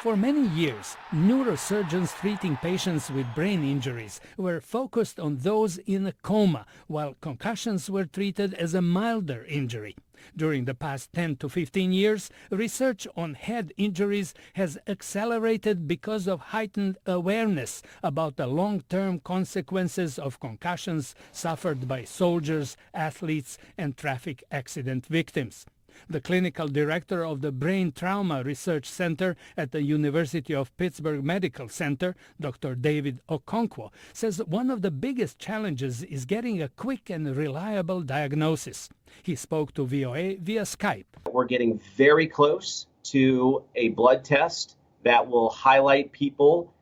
For many years, neurosurgeons treating patients with brain injuries were focused on those in a coma, while concussions were treated as a milder injury. During the past 10 to 15 years, research on head injuries has accelerated because of heightened awareness about the long-term consequences of concussions suffered by soldiers, athletes, and traffic accident victims. The clinical director of the Brain Trauma Research Center at the University of Pittsburgh Medical Center, Dr. David Okonkwo, says one of the biggest challenges is getting a quick and reliable diagnosis. He spoke to VOA via Skype. We're getting very close to a blood test that will highlight people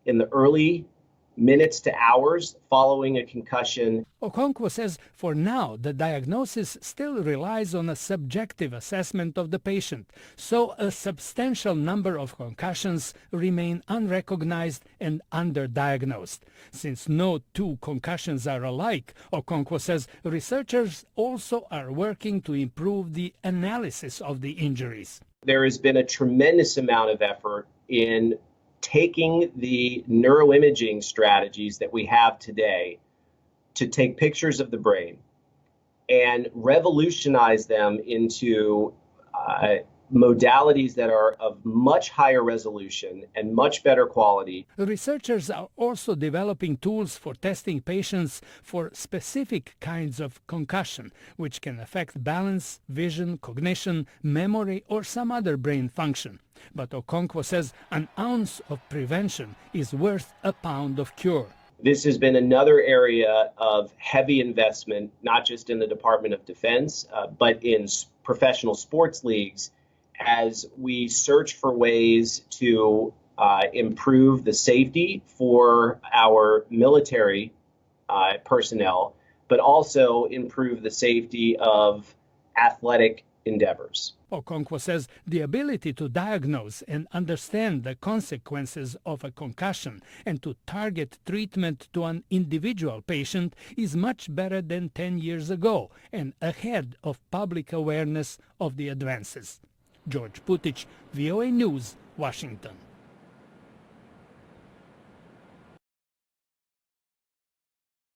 in the early minutes to hours following a concussion. Okonkwo says for now the diagnosis still relies on a subjective assessment of the patient, so a substantial number of concussions remain unrecognized and underdiagnosed. Since no two concussions are alike, Okonkwo says researchers also are working to improve the analysis of the injuries. There has been a tremendous amount of effort in taking the neuroimaging strategies that we have today to take pictures of the brain and revolutionize them into modalities that are of much higher resolution and much better quality. Researchers are also developing tools for testing patients for specific kinds of concussion, which can affect balance, vision, cognition, memory, or some other brain function. But Okonkwo says an ounce of prevention is worth a pound of cure. This has been another area of heavy investment, not just in the Department of Defense, but in professional sports leagues, as we search for ways to improve the safety for our military personnel, but also improve the safety of athletic endeavors. Okonkwo says the ability to diagnose and understand the consequences of a concussion and to target treatment to an individual patient is much better than 10 years ago and ahead of public awareness of the advances. George Putic, VOA News, Washington.